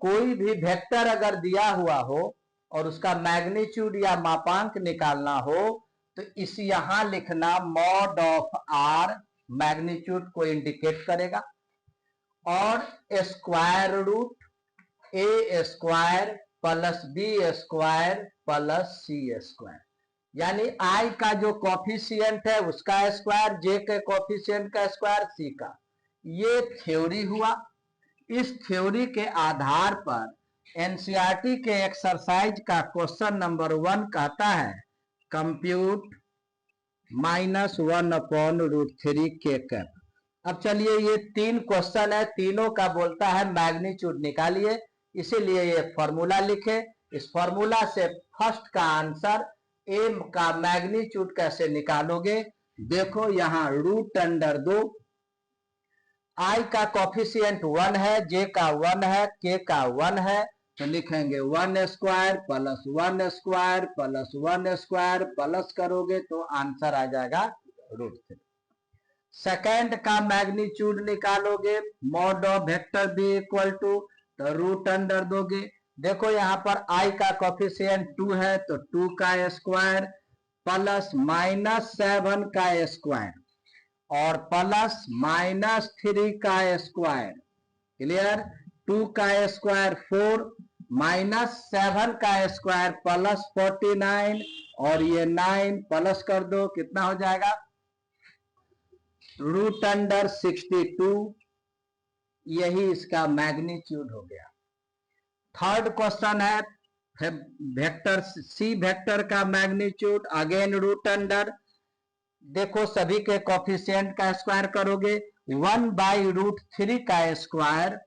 कोई भी वेक्टर अगर दिया हुआ हो और उसका मैग्नीट्यूड या मापांक निकालना हो तो इस यहां लिखना मॉड ऑफ आर मैग्नीट्यूड को इंडिकेट करेगा और square root A square plus B square plus C square, यानी आई का जो कॉफिशिएंट है उसका स्क्वायर, जे के कॉफिशिएंट का स्क्वायर, सी का। ये थ्योरी हुआ। इस थ्योरी के आधार पर एनसीईआरटी के एक्सरसाइज का क्वेश्चन नंबर 1 कहता है कंप्यूट -1/√3 के कैप। अब चलिए ये 3 क्वेश्चन है, तीनों का बोलता है मैग्नीट्यूड निकालिए, इसीलिए ये फॉर्मूला लिखे। इस फॉर्मूला से फर्स्ट का आंसर एम का मैग्नीट्यूड कैसे निकालोगे, देखो यहां √2 आई का कॉफिशिएंट 1 है, जे का 1 है, के का 1 है, तो लिखेंगे 1 square plus 1 square plus 1 square plus करोगे तो आंसर आ जाएगा √3। सेकेंड का मैग्नीट्यूड निकालोगे mod of vector b equal to, तो √अंडर दोगे। देखो यहाँ पर आई का कॉफिशिएंट 2 है तो 2 का स्क्वायर प्लस -7 का स्क्वायर और प्लस -3 का स्क्वायर, क्लियर। 2 का स्क्वायर 4 -7 का स्क्वायर प्लस 49 और ये 9 प्लस कर दो, कितना हो जाएगा √62। यही इसका मैग्नीट्यूड हो गया। थर्ड क्वेश्चन है वेक्टर सी वेक्टर का मैग्नीट्यूड, अगेन √अंडर। देखो सभी के कॉफिशिएंट का स्क्वायर करोगे 1/√3 का स्क्वायर,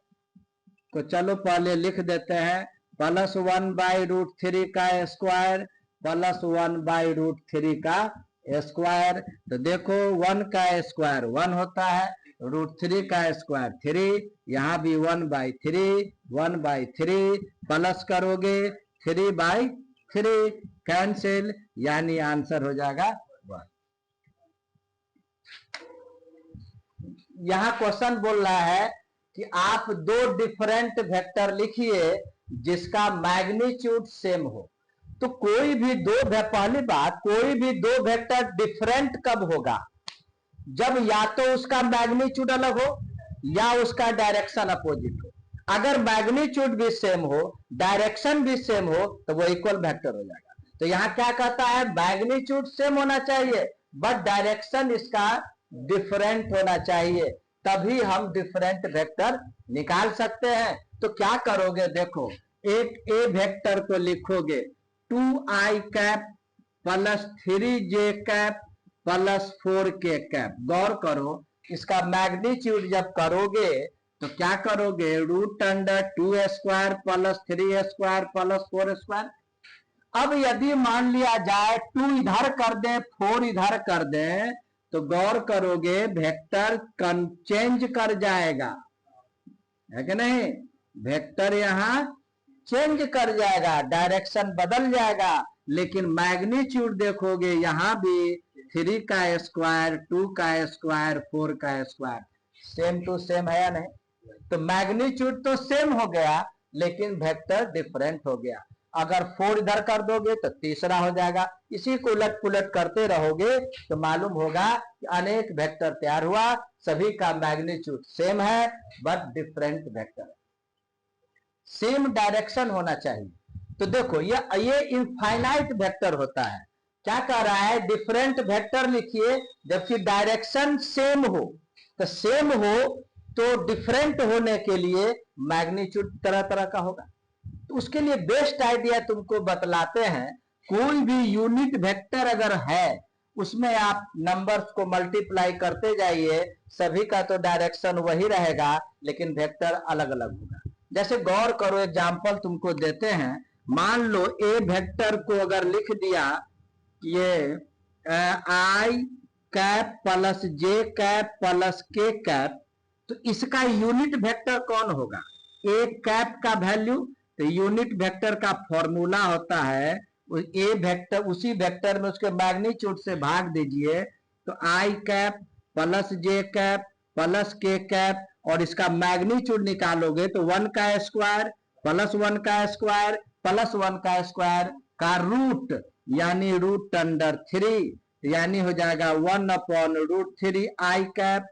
तो चलो पहले लिख देते हैं प्लस 1/√3 का स्क्वायर प्लस 1/√3 का स्क्वायर। तो देखो 1 का स्क्वायर 1 होता है, √3 का स्क्वायर 3, यहां भी 1/3 प्लस करोगे 3/3 कैंसिल, यानी आंसर हो जाएगा 1। यहां क्वेश्चन बोल रहा है कि आप 2 डिफरेंट वेक्टर लिखिए जिसका मैग्नीट्यूड सेम हो। तो कोई भी पहली बात, कोई भी 2 वेक्टर डिफरेंट कब होगा, जब या तो उसका मैग्नीट्यूड अलग हो या उसका डायरेक्शन अपोजिट हो। अगर मैग्नीट्यूड भी सेम हो, डायरेक्शन भी सेम हो, तो वो इक्वल वेक्टर हो जाएगा। तो यहां क्या कहता है, मैग्नीट्यूड सेम होना चाहिए बट डायरेक्शन इसका डिफरेंट होना चाहिए, तभी हम डिफरेंट वेक्टर निकाल सकते हैं। तो क्या करोगे, देखो एक ए वेक्टर को लिखोगे 2i cap plus 3j cap plus 4k cap. गौर करो इसका मैग्नीट्यूड जब करोगे तो क्या करोगे √2 square plus 3 square plus 4 square. अब यदि मान लिया जाए 2 इधर कर दे 4 इधर कर दे तो गौर करोगे वेक्टर चेंज कर जाएगा, है कि नहीं, वेक्टर यहां चेंज कर जाएगा, डायरेक्शन बदल जाएगा। लेकिन मैग्नीट्यूड देखोगे यहां भी 3 का स्क्वायर 2 का स्क्वायर 4 का स्क्वायर सेम टू सेम है या नहीं। तो मैग्नीट्यूड तो सेम हो गया लेकिन वेक्टर डिफरेंट हो गया। अगर 4 इधर कर दोगे तो तीसरा हो जाएगा। इसी को उलट पुलट करते रहोगे तो मालूम होगा कि अनेक वेक्टर तैयार हुआ, सभी का मैग्नीट्यूड सेम है बट डिफरेंट वेक्टर है। सेम डायरेक्शन होना चाहिए। तो देखो ये इनफाइनाइट वेक्टर होता है। क्या कह रहा है, डिफरेंट वेक्टर लिखिए जबकि डायरेक्शन सेम हो। तो सेम हो तो डिफरेंट होने के लिए मैग्नीट्यूड तरह तरह का होगा। तो उसके लिए बेस्ट आइडिया तुमको बतलाते हैं, कोई भी यूनिट वेक्टर अगर है उसमें आप नंबर्स को मल्टीप्लाई करते जाइए, सभी का तो डायरेक्शन वही रहेगा लेकिन वेक्टर अलग अलग होगा। जैसे गौर करो, एग्जांपल तुमको देते हैं, मान लो ए वेक्टर को अगर लिख दिया ये आई कैप प्लस जे कैप प्लस के कैप, तो इसका यूनिट वेक्टर कौन होगा, ए कैप का वैल्यू। तो यूनिट वेक्टर का फॉर्मूला होता है ए वेक्टर, उसी वेक्टर में उसके मैग्नीट्यूड से भाग दीजिए तो आई कैप प्लस जे कैप प्लस के कैप, और इसका मैग्नीट्यूड निकालोगे तो 1 का स्क्वायर प्लस 1 का स्क्वायर प्लस 1 का स्क्वायर का रूट यानी रूट अंडर 3, यानी हो जाएगा 1/√3 आई कैप,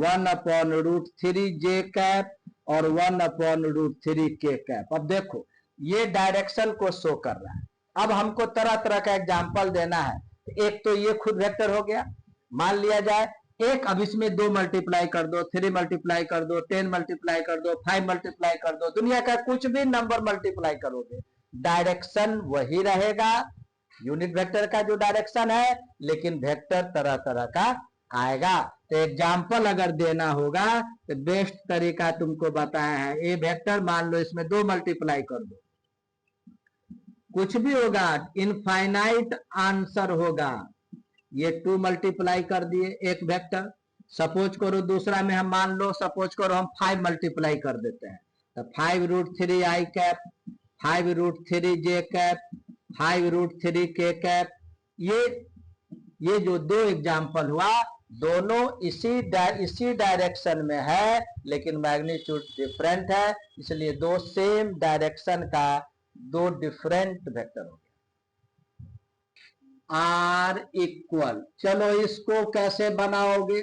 1/√3 जे कैप और 1/√3 के कैप। अब देखो ये डायरेक्शन को शो कर रहा है। अब हमको तरह तरह का एग्जाम्पल देना है। एक तो ये खुद वेक्टर हो गया, मान लिया जाए एक, अब इसमें 2 मल्टीप्लाई कर दो, 3 मल्टीप्लाई कर दो, 10 मल्टीप्लाई कर दो, 5 मल्टीप्लाई कर दो, दुनिया का कुछ भी नंबर मल्टीप्लाई करोगे डायरेक्शन वही रहेगा, यूनिट वेक्टर का जो डायरेक्शन है, लेकिन वेक्टर तरह तरह का आएगा। तो एग्जाम्पल अगर देना होगा तो बेस्ट तरीका तुमको बताया है, ए वेक्टर मान लो इसमें 2 मल्टीप्लाई कर दो, कुछ भी होगा इनफाइनाइट आंसर होगा। ये 2 मल्टीप्लाई कर दिए एक वेक्टर, सपोज करो दूसरा में हम मान लो सपोज करो हम 5 मल्टीप्लाई कर देते हैं, तो 5√3 आई कैप, 5√3 जे कैप, 5√3 के कैप। ये जो 2 एग्जाम्पल हुआ दोनों इसी डायरेक्शन में है, लेकिन मैग्नीट्यूड डिफरेंट है, इसलिए 2 सेम डायरेक्शन का 2 डिफरेंट वेक्टर हो गया। आर इक्वल, चलो इसको कैसे बनाओगे?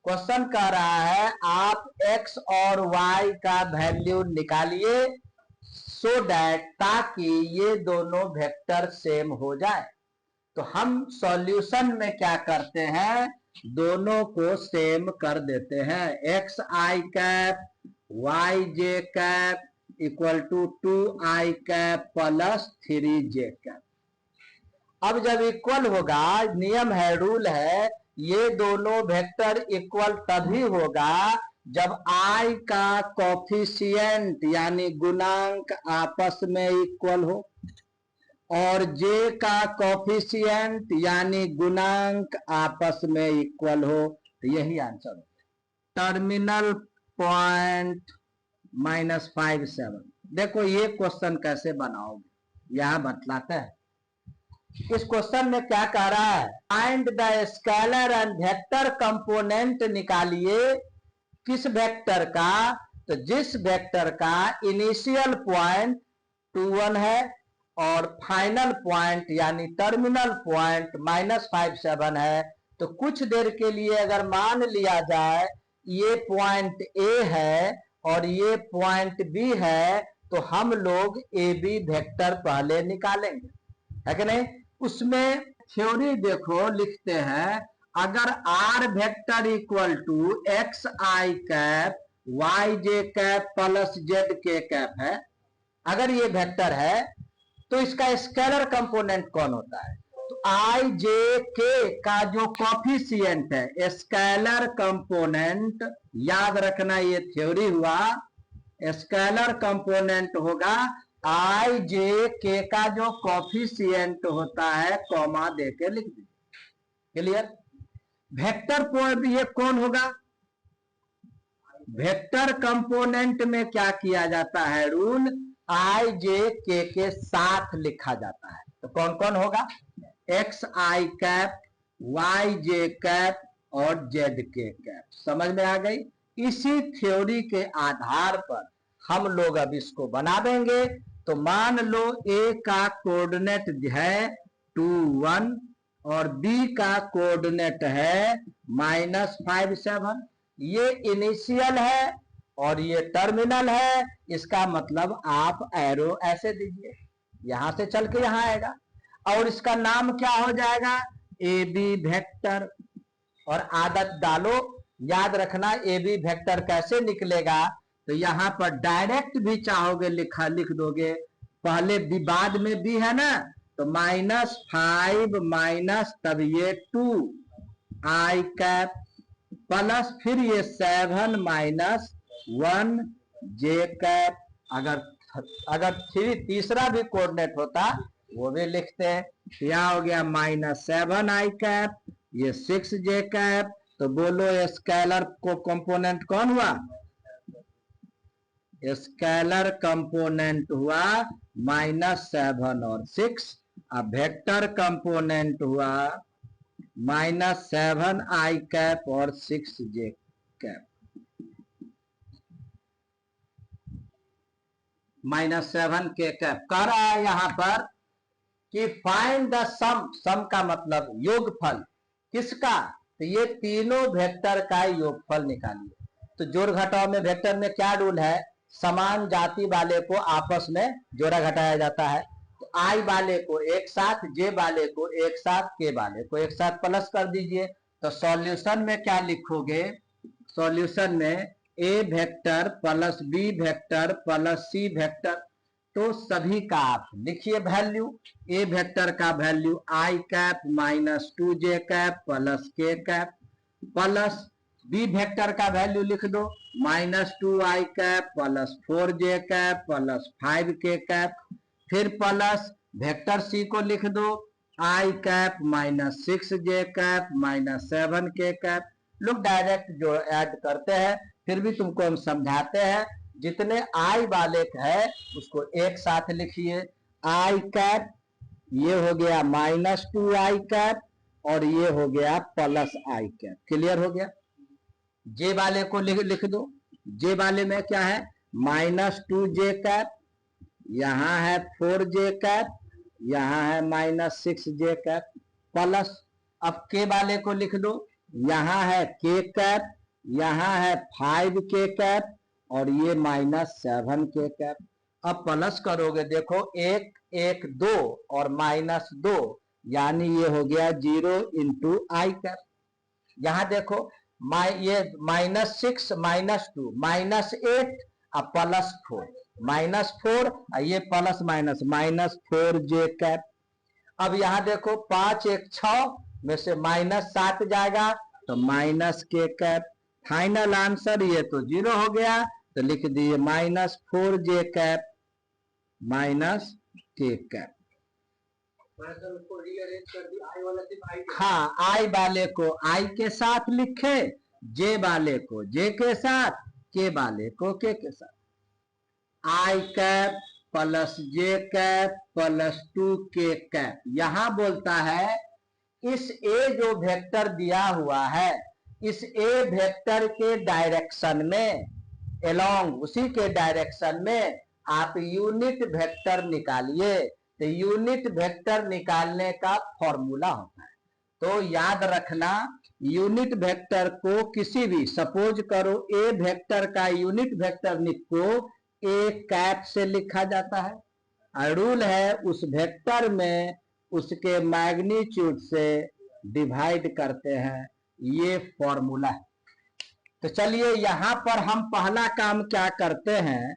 क्वेश्चन कह रहा है आप x और y का वैल्यू निकालिए सो दैट, ताकि ये दोनों वेक्टर सेम हो जाए। तो हम सॉल्यूशन में क्या करते हैं, दोनों को सेम कर देते हैं। X i cap y j cap equal to 2i cap plus 3j cap. अब जब इक्वल होगा, नियम है, रूल है, ये दोनों वेक्टर इक्वल तभी होगा जब i का कोफिशिएंट यानी गुणांक आपस में इक्वल हो और j का कोफिशिएंट यानी गुणांक आपस में इक्वल हो। तो यही आंसर है। Terminal point -5,7। देखो ये क्वेश्चन कैसे बनाओगे, यहां बतलाता है। इस क्वेश्चन में क्या कह रहा है, find the scalar and vector component निकालिए। किस वेक्टर का? तो जिस वेक्टर का इनिशियल पॉइंट 2, 1 है और फाइनल पॉइंट यानी टर्मिनल पॉइंट -5,7 है। तो कुछ देर के लिए अगर मान लिया जाए ये पॉइंट ए है और ये पॉइंट बी है, तो हम लोग ए बी वेक्टर पहले निकालेंगे, है कि नहीं? उसमें थ्योरी देखो लिखते हैं, अगर r vector equal to x i cap y j cap plus z k cap है, अगर ये वेक्टर है तो इसका स्केलर कंपोनेंट कौन होता है? तो आई जे के का जो कोफिशिएंट है स्केलर कंपोनेंट, याद रखना ये थ्योरी हुआ, स्केलर कंपोनेंट होगा आई जे के का जो कोफिशिएंट होता है कॉमा दे के लिख दीजिए। क्लियर? वेक्टर पॉइंट ये कौन होगा? वेक्टर कंपोनेंट में क्या किया जाता है, रूल आई जे के साथ लिखा जाता है। तो कौन कौन होगा? X i cap y j cap और जेड के कैप। समझ में आ गई? इसी थ्योरी के आधार पर हम लोग अब इसको बना देंगे। तो मान लो ए का कोऑर्डिनेट है 2, 1 और बी का कोऑर्डिनेट है -5,7। ये इनिशियल है और ये टर्मिनल है, इसका मतलब आप एरो ऐसे दीजिए, यहां से चल के यहां आएगा और इसका नाम क्या हो जाएगा, ए बी वेक्टर। और आदत डालो, याद रखना ए बी वेक्टर कैसे निकलेगा। तो यहां पर डायरेक्ट भी चाहोगे लिख दोगे, पहले भी बाद में भी है ना, तो -5 माइनस तब ये 2 आई कैप प्लस फिर ये 7 - 1 जे कैप। अगर 3 तीसरा भी कोऑर्डिनेट होता वो भी लिखते हैं। यहाँ हो गया -7 आई कैप, ये 6 जे कैप। तो बोलो स्केलर को कंपोनेंट कौन हुआ? स्केलर कंपोनेंट हुआ -7 और 6। अब वेक्टर कंपोनेंट हुआ -7 आई कैप और 6 जे कैप। -7 के कैप। कह रहा है यहां पर कि फाइंड द सम, सम का मतलब योगफल, किसका? तो ये तीनों वेक्टर का योगफल निकालिए। तो जोड़ घटाव में वेक्टर में क्या रूल है? समान जाति वाले को आपस में जोड़ा घटाया जाता है। तो आई वाले को एक साथ, जे वाले को एक साथ, के वाले को एक साथ प्लस कर दीजिए। तो सॉल्यूशन में क्या लिखोगे? सॉल्यूशन में A vector plus B vector plus C vector, तो सभी का आप लिखिए वैल्यू। ए वेक्टर का value I cap minus 2 J cap plus K cap, plus B vector का वैल्यू लिख दो -2 I cap plus 4 J cap plus 5 K cap, फिर प्लस वेक्टर सी को लिख दो आई कैप माइनस 6 जे कैप माइनस 7 के cap. लोग डायरेक्ट जो ऐड करते हैं, फिर भी तुमको हम समझाते हैं। जितने आई वाले है उसको एक साथ लिखिए। आई कैप ये हो गया -2 आई कैप और ये हो गया प्लस आई कैप। क्लियर हो गया? जे वाले को लिख दो। जे वाले में क्या है? -2 जे कैप, यहां है 4 जे कैप, यहां है -6 जे कैप, प्लस अब के वाले को लिख दो। यहां है के कैप, यहां है 5 के कैप और ये -7 के कैप। अब प्लस करोगे, देखो 1 1 2 और -2, यानी ये हो गया 0 इंटू आई कैप। यहां देखो ये -6 -2 -8 और +4 -4, ये प्लस माइनस -4 जे कैप। अब यहां देखो 5 1 6 में से -7 जाएगा तो के कैप। फाइनल आंसर ये तो 0 हो गया, तो लिख दिए -4 जे कैप के कैप। हाँ, आई वाले को आई के साथ लिखे, जे वाले को जे के साथ, के वाले को के साथ। आई कैप प्लस जे कैप प्लस 2 के कैप। यहां बोलता है इस ए जो वेक्टर दिया हुआ है, इस ए वेक्टर के डायरेक्शन में, एलोंग उसी के डायरेक्शन में आप यूनिट वेक्टर निकालिए। तो यूनिट वेक्टर निकालने का फॉर्मूला होता है। तो याद रखना, यूनिट वेक्टर को किसी भी, सपोज करो ए वेक्टर का यूनिट वेक्टर को ए कैप से लिखा जाता है, और रूल है उस वेक्टर में उसके मैग्नीट्यूड से डिवाइड करते हैं। ये फॉर्मूला है। तो चलिए यहां पर हम पहला काम क्या करते हैं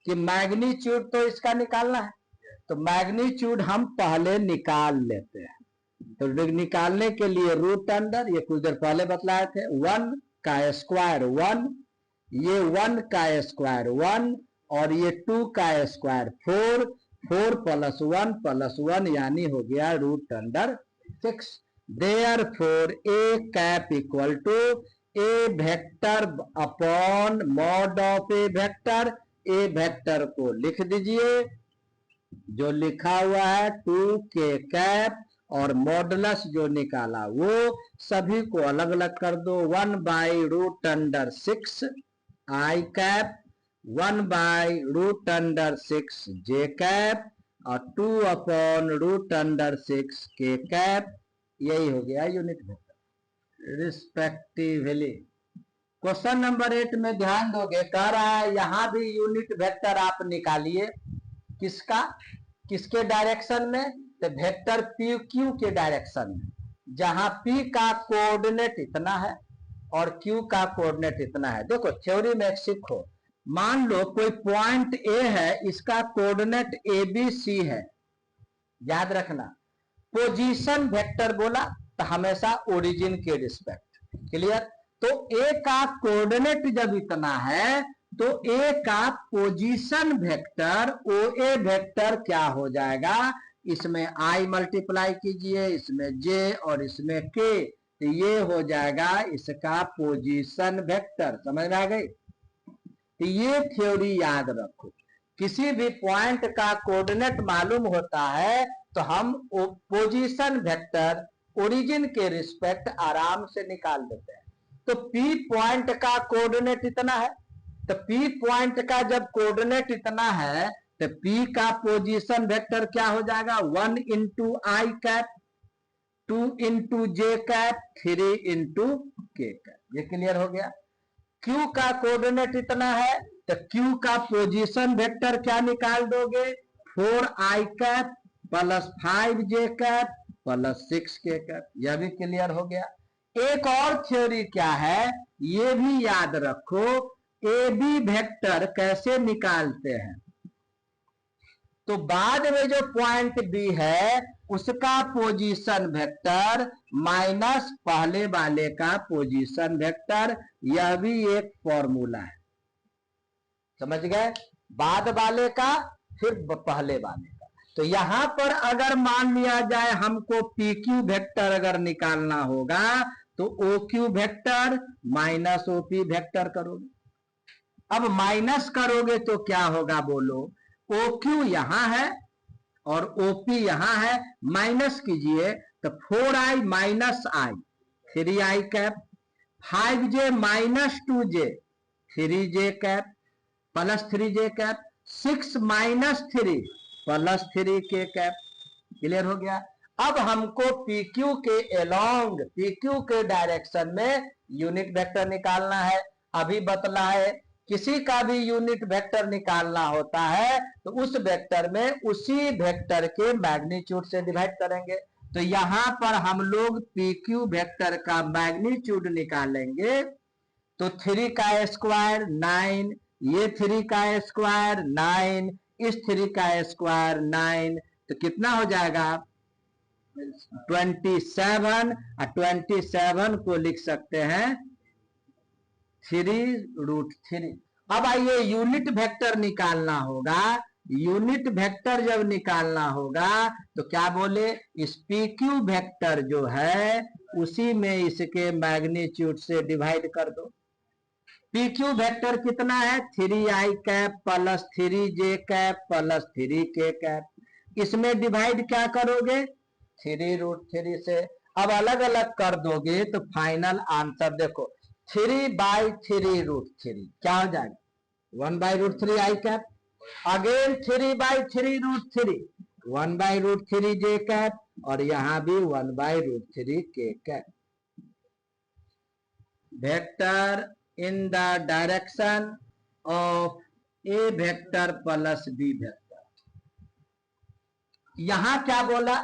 कि मैग्नीट्यूड तो इसका निकालना है, तो मैग्नीट्यूड हम पहले निकाल लेते हैं। तो निकालने के लिए रूट अंडर, ये कुछ देर पहले बतलाए थे, 1 का स्क्वायर 1, ये 1 का स्क्वायर 1 और ये 2 का स्क्वायर 4, 4 + 1 यानी हो गया √6। Therefore a cap equal to a vector upon mod of A vector. A vector को लिख दीजिए, जो लिखा हुआ है 2 के कैप, और मॉडुलस जो निकाला वो सभी को अलग अलग कर दो। 1/√6 आई कैप, 1/√6 जे कैप और 2/√6 के कैप। यही हो गया unit vector respectively. Question number 8 में ध्यान दोगे, कह रहा है यहां भी यूनिट वेक्टर आप निकालिए। किसका? किसके डायरेक्शन में? तो वेक्टर पी क्यू के डायरेक्शन में, जहां पी का कोऑर्डिनेट इतना है और क्यू का कोऑर्डिनेट इतना है। देखो थ्योरी में एक सीखो, मान लो कोई पॉइंट ए है, इसका कोऑर्डिनेट ए बी सी है। याद रखना, पोजीशन वेक्टर बोला तो हमेशा ओरिजिन के रिस्पेक्ट। क्लियर? तो ए का कोऑर्डिनेट जब इतना है तो ए का position vector O A vector क्या हो जाएगा? इसमें आई मल्टीप्लाई कीजिए, इसमें जे और इसमें के, तो ये हो जाएगा इसका पोजीशन वेक्टर। समझ में आ गई? तो ये थ्योरी याद रखो, किसी भी पॉइंट का कोऑर्डिनेट मालूम होता है तो हम पोजीशन वेक्टर ओरिजिन के रिस्पेक्ट आराम से निकाल देते हैं। तो पी पॉइंट का कोऑर्डिनेट इतना है, तो पी पॉइंट का जब कोऑर्डिनेट इतना है तो P का पोजीशन वेक्टर क्या हो जाएगा, 1 इंटू आई कैप, 2 इंटू जे कैप, 3 इंटू के कैप। ये क्लियर हो गया। Q का कोऑर्डिनेट इतना है, तो Q का पोजीशन वेक्टर क्या निकाल दोगे, 4 आई कैप प्लस 5 जे कैप प्लस 6 के कैप। यह भी क्लियर हो गया। एक और थ्योरी क्या है, ये भी याद रखो, ए बी वेक्टर कैसे निकालते हैं। तो बाद में जो पॉइंट बी है उसका पोजीशन वेक्टर माइनस पहले वाले का पोजीशन वेक्टर, यह भी एक फॉर्मूला है। समझ गए, बाद वाले का फिर पहले वाले का। तो यहां पर अगर मान लिया जाए हमको पी क्यू वेक्टर अगर निकालना होगा तो O Q vector minus OP vector करोगे। अब माइनस करोगे तो क्या होगा बोलो, ओ क्यू यहां है और ओपी यहां है, माइनस कीजिए तो 4i माइनस आई 3i cap, 5j minus 2j 3j cap plus 3j cap, 6 minus 3 plus 3k cap. Clear हो गया। अब हमको PQ के अलोंग, PQ के डायरेक्शन में यूनिट वेक्टर निकालना है। अभी बतला है किसी का भी यूनिट वेक्टर निकालना होता है तो उस वेक्टर में उसी वेक्टर के मैग्नीट्यूड से डिवाइड करेंगे। तो यहां पर हम लोग PQ वेक्टर का मैग्नीट्यूड निकालेंगे तो 3 का स्क्वायर 9, ये 3 का स्क्वायर 9, इस 3 का स्क्वायर 9, तो कितना हो जाएगा 27। 27 को लिख सकते हैं 3√3। अब आइए यूनिट वेक्टर निकालना होगा। यूनिट वेक्टर जब निकालना होगा तो क्या बोले, इस PQ वेक्टर जो है उसी में इसके मैग्नीट्यूड से डिवाइड कर दो। PQ वेक्टर कितना है, 3i cap plus 3j cap plus 3k cap. इसमें डिवाइड क्या करोगे 3√3 से। अब अलग अलग कर दोगे तो फाइनल आंसर देखो 3/3√3 क्या हो जाएगा, 1/√3 आई कैप, अगेन 3/3√3, 1/√3j कैप, और यहां भी 1/√3k cap. Vector in the direction of a vector plus b vector। यहां क्या बोला,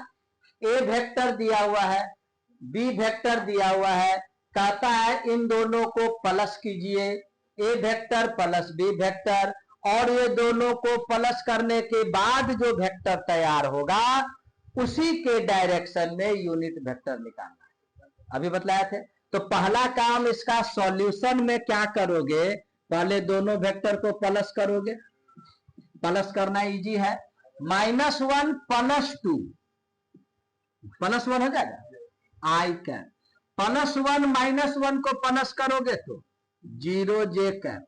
a वेक्टर दिया हुआ है, b वेक्टर दिया हुआ है, कहता है इन दोनों को प्लस कीजिए, a vector plus b vector, और ये दोनों को प्लस करने के बाद जो वेक्टर तैयार होगा उसी के डायरेक्शन में यूनिट वेक्टर निकालना है। अभी बतलाया थे। तो पहला काम इसका सॉल्यूशन में क्या करोगे, पहले दोनों वेक्टर को प्लस करोगे, प्लस करना इजी है, -1 प्लस 2 +1 हो जाएगा आई कैप, +1 -1 को प्लस करोगे तो 0j कैप,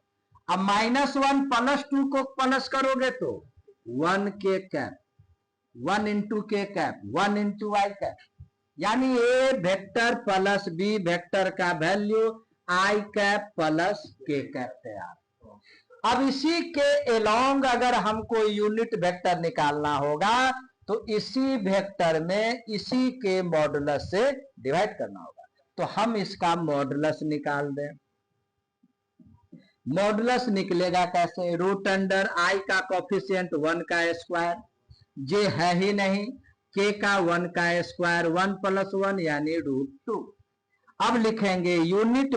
अब -1 प्लस 2 को प्लस करोगे तो 1k कैप, 1 इंटू के कैप, 1 इंटू आई कैप, यानी ए वेक्टर प्लस बी वेक्टर का value I cap plus K cap तैयार। अब इसी के अलोंग अगर हमको यूनिट वेक्टर निकालना होगा तो इसी वेक्टर में इसी के मॉडुलस से डिवाइड करना होगा। तो हम इसका मॉडुलस निकाल दें। मॉडुलस निकलेगा कैसे, √आई का कोफिशिएंट 1 का स्क्वायर, जे है ही नहीं, k का 1 का स्क्वायर 1 + 1 यानी √2। अब लिखेंगे unit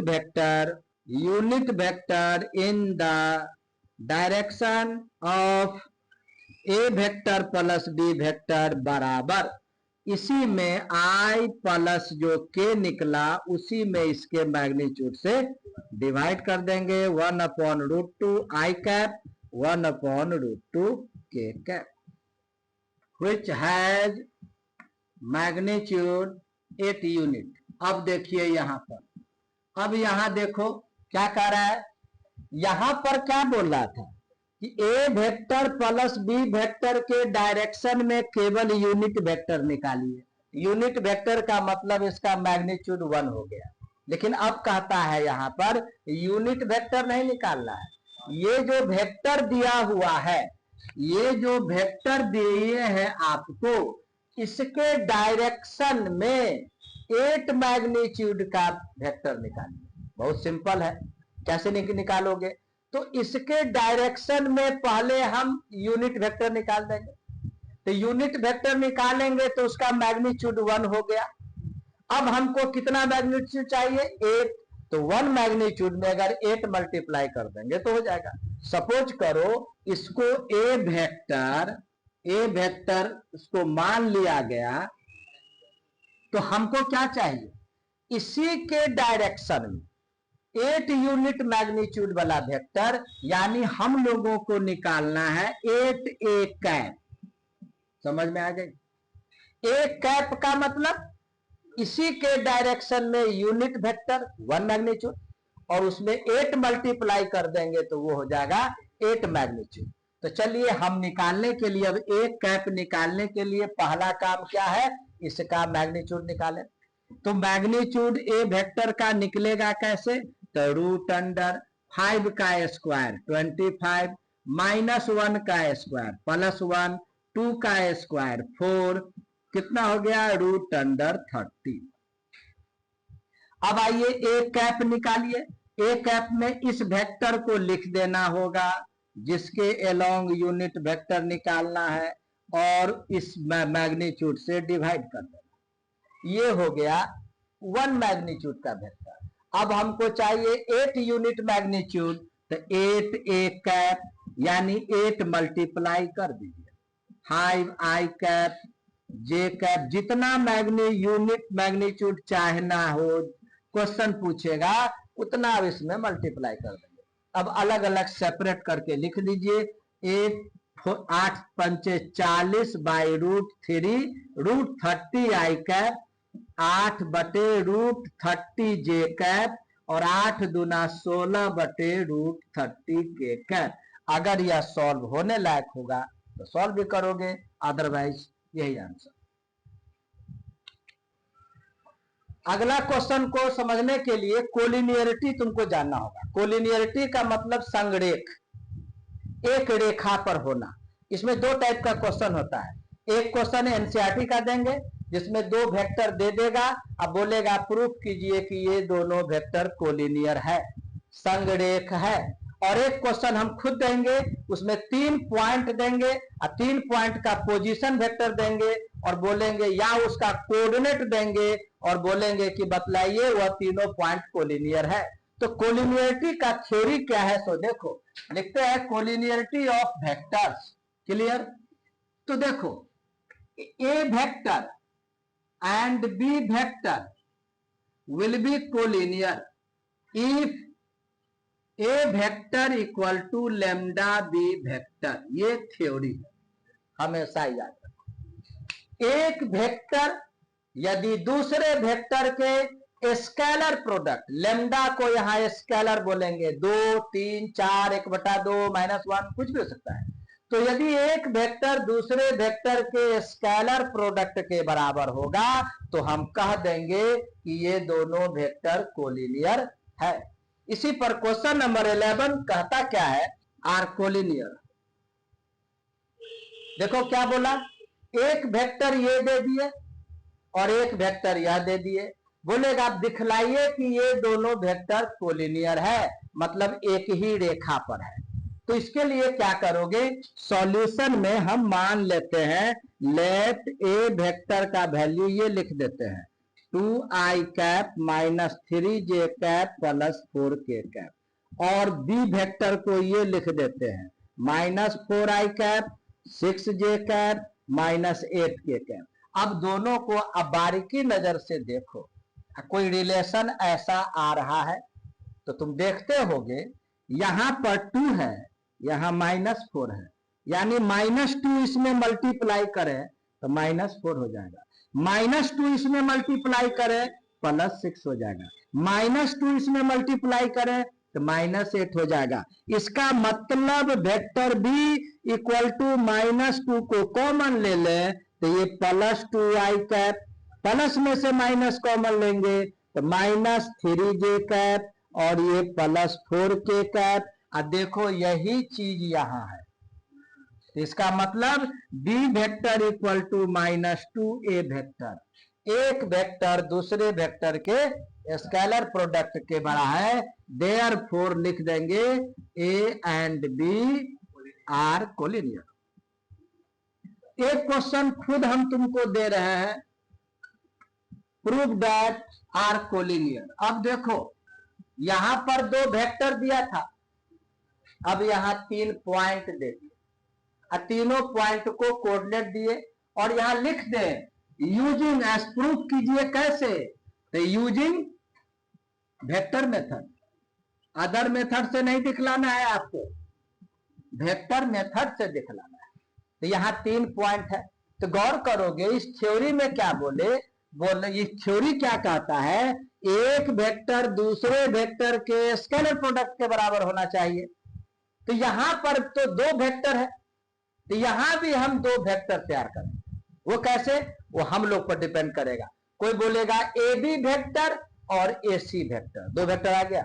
vector in the direction of a vector plus b vector बराबर, इसी में i प्लस जो k निकला उसी में इसके मैग्नीट्यूड से डिवाइड कर देंगे, 1/√2 I cap 1/√2 k cap, which has magnitude 8 unit. अब देखिए यहां पर, अब यहां देखो क्या कह रहा है, यहां पर क्या बोल रहा था कि ए वेक्टर प्लस बी वेक्टर के डायरेक्शन में केवल यूनिट वेक्टर निकालिए। यूनिट वेक्टर का मतलब इसका मैग्नीट्यूड 1 हो गया, लेकिन अब कहता है यहां पर यूनिट वेक्टर नहीं निकालना है, ये जो वेक्टर दिया हुआ है ये जो वेक्टर दिए हैं आपको, इसके डायरेक्शन में 8 मैग्नीट्यूड का वेक्टर निकालिए। बहुत सिंपल है, कैसे निकालोगे? तो इसके डायरेक्शन में पहले हम यूनिट वेक्टर निकाल देंगे। तो यूनिट वेक्टर निकालेंगे तो उसका मैग्नीट्यूड 1 हो गया। अब हमको कितना मैग्नीट्यूड चाहिए? 8। तो 1 मैग्नीट्यूड में अगर 8 मल्टीप्लाई कर देंगे तो हो जाएगा। सपोज करो इसको ए वेक्टर इसको मान लिया गया, तो हमको क्या चाहिए? इसी के डायरेक्शन में 8 यूनिट मैग्नीट्यूड वाला वेक्टर, यानी हम लोगों को निकालना है 8a कैप। समझ में आ गई? ए कैप का मतलब इसी के डायरेक्शन में यूनिट वेक्टर 1 मैग्नीट्यूड, और उसमें 8 मल्टीप्लाई कर देंगे तो वो हो जाएगा 8 मैग्नीट्यूड। तो चलिए हम निकालने के लिए, अब एक कैप निकालने के लिए पहला काम क्या है? इसका मैग्नीट्यूड निकालें। तो मैग्नीट्यूड ए वेक्टर का निकलेगा कैसे? तो रूट अंडर 5 का स्क्वायर 25 माइनस 1 का स्क्वायर प्लस 1 2 का स्क्वायर 4, कितना हो गया? Root under 30। अब आइए ए कैप निकालिए। ए कैप में इस वेक्टर को लिख देना होगा जिसके अलोंग यूनिट वेक्टर निकालना है, और इस मैग्नीट्यूड से डिवाइड कर देना। ये हो गया 1 मैग्नीट्यूड का वेक्टर। अब हमको चाहिए 8 यूनिट मैग्नीट्यूड, तो 8 ए कैप यानी 8 मल्टीप्लाई कर दीजिए 5 आई कैप जे कैप, जितना यूनिट मैग्नीट्यूड चाहना हो, क्वेश्चन पूछेगा उतना अब इसमें मल्टीप्लाई कर देंगे। अब अलग अलग सेपरेट करके लिख दीजिए। 8 पंचे 40 by root 3 root 30 i cap, 8 बटे रूट 30 जे कैप, और 8 दूना 16 बटे रूट 30 के कैप। अगर यह सॉल्व होने लायक होगा तो सॉल्व भी करोगे, अदरवाइज यही आंसर। अगला क्वेश्चन को समझने के लिए कोलिनियरिटी तुमको जानना होगा। कोलिनियरिटी का मतलब संरेख, एक रेखा पर होना। इसमें 2 टाइप का क्वेश्चन होता है। एक क्वेश्चन एनसीईआरटी का देंगे जिसमें 2 वेक्टर दे देगा, अब बोलेगा प्रूफ कीजिए कि ये दोनों वेक्टर कोलिनियर है, संरेख है। और एक क्वेश्चन हम खुद देंगे, उसमें 3 पॉइंट देंगे और 3 पॉइंट का पोजीशन वेक्टर देंगे, और बोलेंगे या उसका कोऑर्डिनेट देंगे और बोलेंगे कि बतलाइए वह तीनों पॉइंट कोलिनियर है। तो कोलिनियरिटी का थ्योरी क्या है? तो देखो, लिखते हैं कोलिनियरिटी ऑफ वेक्टर्स। क्लियर? तो देखो, A vector and B vector will be collinear if A vector equal to lambda B vector. ये थ्योरी है, हमेशा याद रखो। एक वेक्टर यदि दूसरे वेक्टर के स्केलर प्रोडक्ट, लेमडा को यहां स्केलर बोलेंगे, 2 3 4 1/2 -1 कुछ भी हो सकता है। तो यदि एक वेक्टर दूसरे वेक्टर के स्केलर प्रोडक्ट के बराबर होगा तो हम कह देंगे कि ये दोनों वेक्टर कोलिनियर है। इसी पर क्वेश्चन नंबर 11 कहता क्या है? Are collinear. देखो क्या बोला, एक वेक्टर ये दे दिए और एक वेक्टर यह दे दिए। बोलेगा आप दिखलाइए कि ये दोनों वेक्टर कोलिनियर है, मतलब एक ही रेखा पर है। तो इसके लिए क्या करोगे? सॉल्यूशन में हम मान लेते हैं, लेट ए वेक्टर का वैल्यू ये लिख देते हैं 2i cap minus 3j cap plus 4k cap, और बी वेक्टर को ये लिख देते हैं minus 4i cap 6j cap minus 8k cap. अब दोनों को अब बारीकी नजर से देखो, कोई रिलेशन ऐसा आ रहा है तो तुम देखते होगे, यहां पर 2 है, यहां -4 है, यानी -2 इसमें मल्टीप्लाई करें तो -4 हो जाएगा, -2 इसमें मल्टीप्लाई करें +6 हो जाएगा, -2 इसमें मल्टीप्लाई करें तो -8 हो जाएगा। इसका मतलब वेक्टर बी इक्वल टू -2 को कॉमन ले लें तो ये +2i कैप, प्लस में से माइनस कॉमन लेंगे तो -3j कैप, और ये +4k कैप। अब देखो यही चीज यहां है, तो इसका मतलब b vector equal to -2 a vector, एक वेक्टर दूसरे वेक्टर के स्केलर प्रोडक्ट के बड़ा है, देयरफॉर लिख देंगे a and b are collinear. एक क्वेश्चन खुद हम तुमको दे रहे हैं, प्रूव दैट आर कोलिनियर। अब देखो यहां पर दो वेक्टर दिया था, अब यहां 3 पॉइंट दे दिए, तीनों पॉइंट को कोऑर्डिनेट दिए और यहां लिख दे यूजिंग एस, प्रूफ कीजिए कैसे, तो using vector method, other method से नहीं दिखलाना है आपको, वेक्टर मेथड से दिखलाना है। तो यहां 3 पॉइंट है, तो गौर करोगे इस थ्योरी में क्या बोले इस थ्योरी क्या कहता है, एक वेक्टर दूसरे वेक्टर के स्केलर प्रोडक्ट के बराबर होना चाहिए। तो यहां पर तो 2 वेक्टर है, तो यहां भी हम 2 वेक्टर तैयार करेंगे। वो कैसे, वो हम लोग पर डिपेंड करेगा। कोई बोलेगा ए बी वेक्टर और ए सी वेक्टर, 2 वेक्टर आ गया।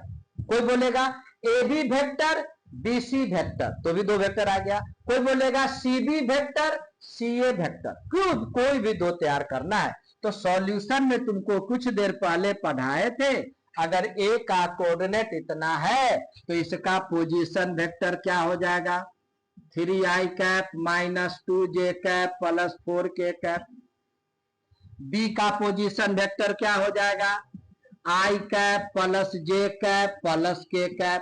कोई बोलेगा A B vector B C vector, तो भी 2 वेक्टर आ गया। कोई बोलेगा C B vector C A vector, कोई भी 2 तैयार करना है। तो सॉल्यूशन में तुमको कुछ देर पहले पढ़ाए थे, अगर ए का कोऑर्डिनेट इतना है तो इसका पोजीशन वेक्टर क्या हो जाएगा, 3i cap -2j cap +4k cap. B का पोजीशन वेक्टर क्या हो जाएगा, i cap +j cap +k cap.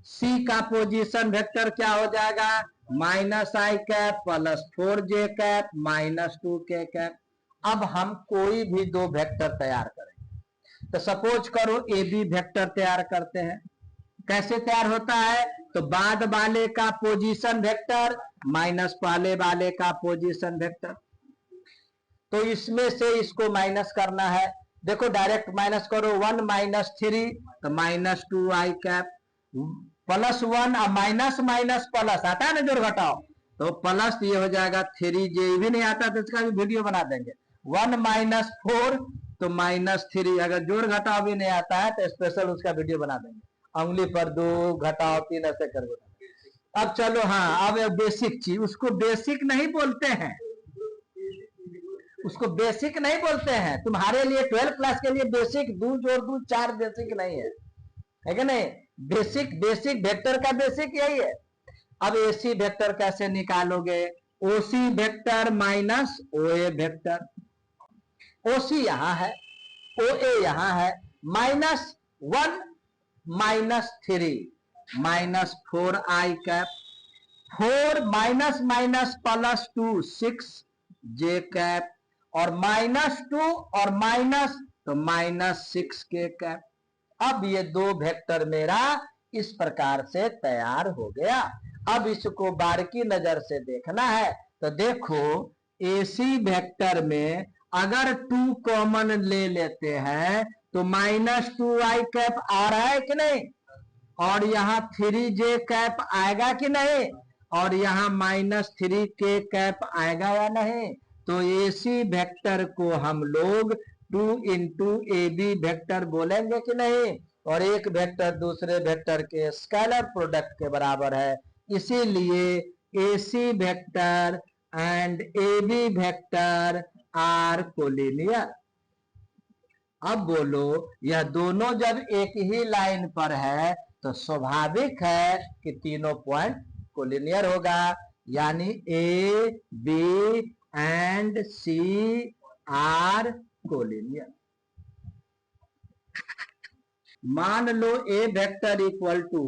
C का पोजीशन वेक्टर क्या हो जाएगा, -i cap +4j cap -2k cap. अब हम कोई भी 2 वेक्टर तैयार करेंगे, तो सपोज करो ए बी वेक्टर तैयार करते हैं। कैसे तैयार होता है, तो बाद वाले का पोजीशन वेक्टर माइनस पहले वाले का पोजीशन वेक्टर, तो इसमें से इसको माइनस करना है। देखो डायरेक्ट माइनस करो, 1 - 3 तो -2i कैप, +1 और माइनस माइनस प्लस आता है ना, जोड़ घटाओ, तो प्लस ये हो जाएगा 3j, भी नहीं आता तो इसका भी वीडियो बना देंगे। 1 - 4 तो -3, अगर जोड़ घटाओ भी नहीं आता है तो स्पेशल उसका वीडियो बना देंगे, उंगली पर 2 घटाओ 3 ऐसे कर। अब चलो हाँ, अब बेसिक चीज, उसको बेसिक नहीं बोलते हैं, उसको बेसिक नहीं बोलते हैं। तुम्हारे लिए 12 क्लास के लिए बेसिक 2 जोड़ 2 4 बेसिक नहीं है कि नहीं, बेसिक वेक्टर का बेसिक यही है। अब एसी वेक्टर कैसे निकालोगे, ओसी वेक्टर माइनस ओए वेक्टर, ओसी यहां है ओए यहां है, -1 -3 -4i cap, 4 minus minus +2 6j cap, और -2 और माइनस तो -6k कैप। अब ये 2 वेक्टर मेरा इस प्रकार से तैयार हो गया। अब इसको बारीकी नजर से देखना है, तो देखो एसी वेक्टर में अगर 2 कॉमन ले लेते हैं तो -2i कैप आ रहा है कि नहीं, और यहाँ 3j कैप आएगा कि नहीं, और यहाँ -3k कैप आएगा या नहीं। तो एसी वेक्टर को हम लोग 2 × AB वेक्टर बोलेंगे कि नहीं, और एक वेक्टर दूसरे वेक्टर के स्केलर प्रोडक्ट के बराबर है, इसीलिए AC vector and AB vector are collinear. अब बोलो, यह दोनों जब एक ही लाइन पर है तो स्वाभाविक है कि तीनों पॉइंट कोलिनियर होगा, यानी A B and C are collinear. मान लो A vector equal to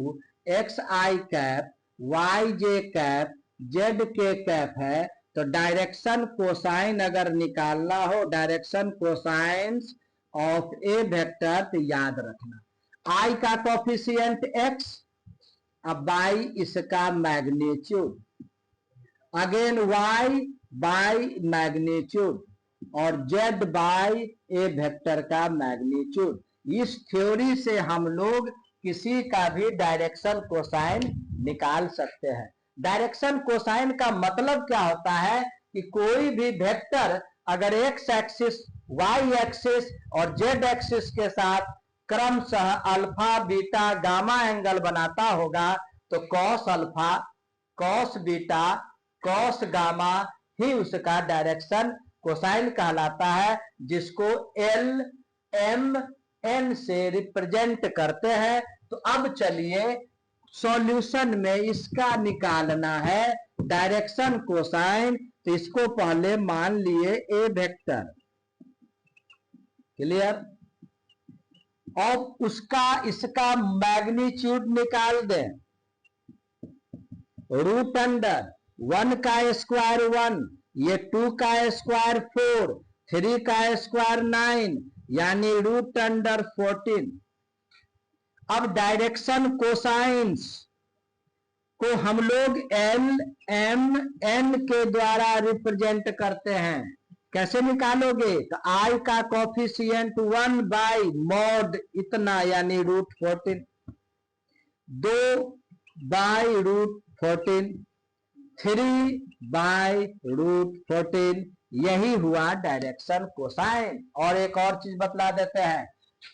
xi cap yj cap zk cap है, तो डायरेक्शन कोसाइन अगर निकालना हो, direction cosines of A vector, तो याद रखना i का कोफिशिएंट x, अब y इसका magnitude, again y by magnitude, और z बाय ए वेक्टर का मैग्नीट्यूड। इस थ्योरी से हम लोग किसी का भी डायरेक्शन कोसाइन निकाल सकते हैं। डायरेक्शन कोसाइन का मतलब क्या होता है कि कोई भी वेक्टर अगर x एक्सिस, y एक्सिस और z एक्सिस के साथ क्रमशः अल्फा बीटा गामा एंगल बनाता होगा, तो cos alpha cos beta cos gamma ही उसका डायरेक्शन कोसाइन कहलाता है, जिसको एल एम एन से रिप्रेजेंट करते हैं। तो अब चलिए सॉल्यूशन में इसका निकालना है डायरेक्शन कोसाइन। तो इसको पहले मान लिए ए वेक्टर, क्लियर। अब उसका इसका मैग्नीट्यूड निकाल दें, रूट अंडर 1 का स्क्वायर 1, ये 2 का स्क्वायर 4, 3 का स्क्वायर 9, यानी रूट अंडर 14। अब डायरेक्शन कोसाइंस को हम लोग एल एम एन के द्वारा रिप्रेजेंट करते हैं। कैसे निकालोगे? तो आई का कोफिशिएंट 1 बाई मॉड इतना, यानी root 14, 2 by root 14, 3 by root 14, यही हुआ डायरेक्शन कोसाइन। और एक और चीज बतला देते हैं,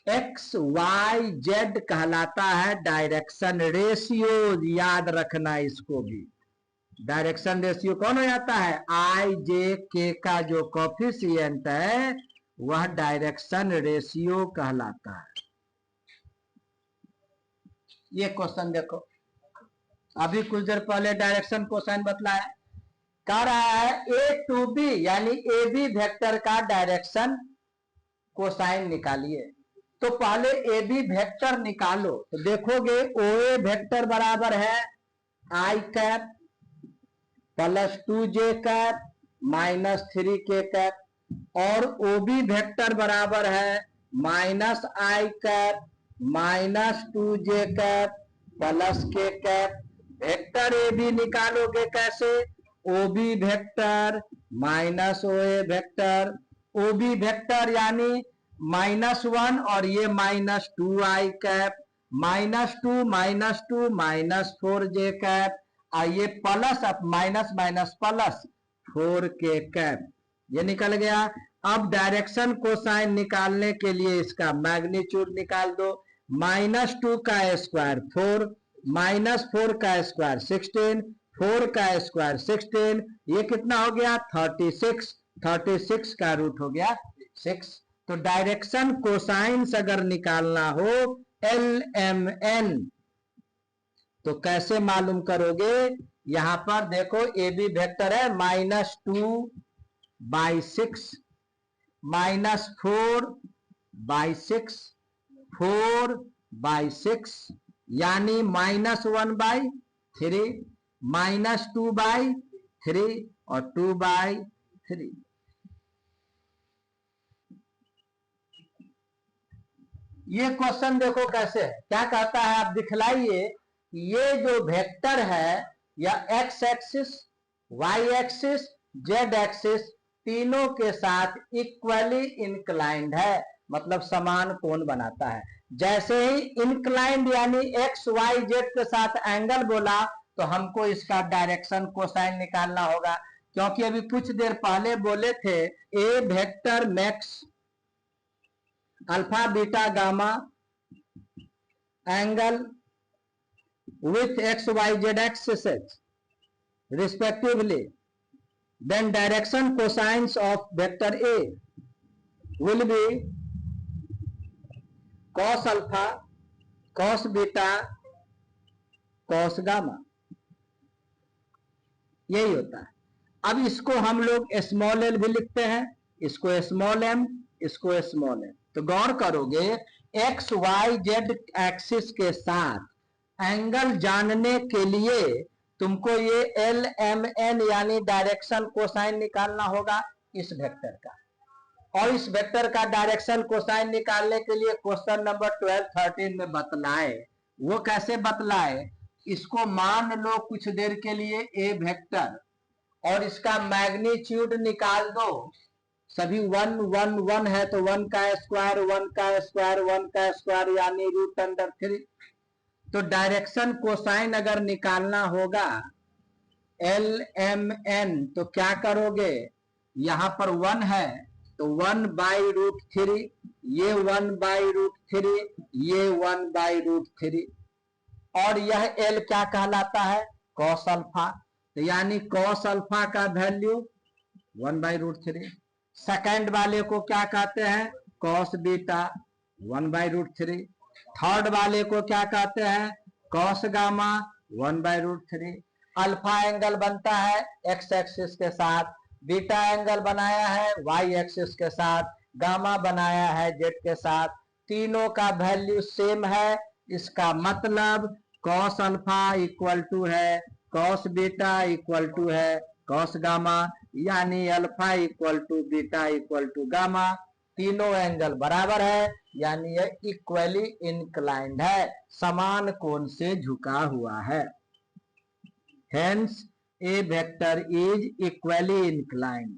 एक्स वाई जेड कहलाता है डायरेक्शन रेशियो। याद रखना इसको भी। डायरेक्शन रेशियो कौन हो जाता है? आई जे के का जो कोफिशिएंट है वह डायरेक्शन रेशियो कहलाता है। ये क्वेश्चन देखो, अभी कुछ देर पहले डायरेक्शन कोसाइन बतलाया। कह रहा है ए टू बी यानी ए बी वेक्टर का डायरेक्शन कोसाइन निकालिए। तो पहले ए बी वेक्टर निकालो। तो देखोगे ओ ए वेक्टर बराबर है I cap plus 2j cap minus 3k cap, और ओ बी वेक्टर बराबर है minus I cap minus 2j cap plus k cap. Vector A B निकालोगे कैसे? O B vector minus O A vector, O B vector यानी -1 और ये -2i cap, -2 minus 4j cap, और ये plus minus minus plus 4k cap, ये निकल गया। अब डायरेक्शन कोसाइन निकालने के लिए इसका मैग्नीट्यूड निकाल दो। -2 का स्क्वायर 4, -4 का स्क्वायर 16, 4 का स्क्वायर 16, ये कितना हो गया? 36, 36 का रूट हो गया 6। तो डायरेक्शन कोसाइंस अगर निकालना हो एल एम एन तो कैसे मालूम करोगे? यहां पर देखो ए बी वेक्टर है -2 बाई 6, -4 बाई 6, 4 बाई 6, यानी -1 बाई 3, -2 बाई 3 और 2 बाई 3। ये क्वेश्चन देखो कैसे है, क्या कहता है आप दिखलाइए। ये जो वेक्टर है या x axis, y axis, z axis तीनों के साथ इक्वली इंक्लाइंड है, मतलब समान कोण बनाता है। जैसे ही इंक्लाइंड यानी एक्स वाई जेड के साथ एंगल बोला तो हमको इसका डायरेक्शन कोसाइन निकालना होगा, क्योंकि अभी कुछ देर पहले बोले थे A vector max alpha beta gamma angle with x y z axis respectively, then direction cosines of vector A will be cos alpha cos beta cos gamma, यही होता है। अब इसको हम लोग स्मॉल एल भी लिखते हैं, इसको स्मॉल एम, इसको स्मॉल एम। तो गौर करोगे एक्स वाई जेड एक्सिस के साथ एंगल जानने के लिए तुमको ये एल एम एन यानी डायरेक्शन कोसाइन निकालना होगा इस वेक्टर का। और इस वेक्टर का डायरेक्शन कोसाइन निकालने के लिए क्वेश्चन नंबर 12-13 में बतलाए। वो कैसे बतलाए? इसको मान लो कुछ देर के लिए ए वेक्टर और इसका मैग्नीट्यूड निकाल दो। सभी 1 1 1 है तो 1 का स्क्वायर 1 का स्क्वायर 1 का स्क्वायर यानी रूट अंडर 3। तो डायरेक्शन कोसाइन अगर निकालना होगा एल एम एन तो क्या करोगे? यहां पर 1 है तो 1 बाई रूट 3, ये 1 बाई रूट 3, ये 1 बाई रूट 3, और यह एल क्या कहलाता है? Cos alpha. तो यानी कॉस अल्फा का वैल्यू 1/√3। सेकेंड वाले को क्या कहते हैं, कॉस बीटा 1/√3। थर्ड वाले को क्या कहते हैं, कॉस गामा 1/√3। अल्फा एंगल बनता है एक्स एक्सिस के साथ, बीटा एंगल बनाया है वाई एक्सिस के साथ, गामा बनाया है जेड के साथ। तीनों का वैल्यू सेम है, इसका मतलब कॉस अल्फा इक्वल टू है कॉस बीटा इक्वल टू है कॉस गामा, यानी alpha equal to beta equal to gamma. तीनों एंगल बराबर है, यानी ये इक्वली इंक्लाइंड है, समान कोण से झुका हुआ है। Hence A vector is equally inclined.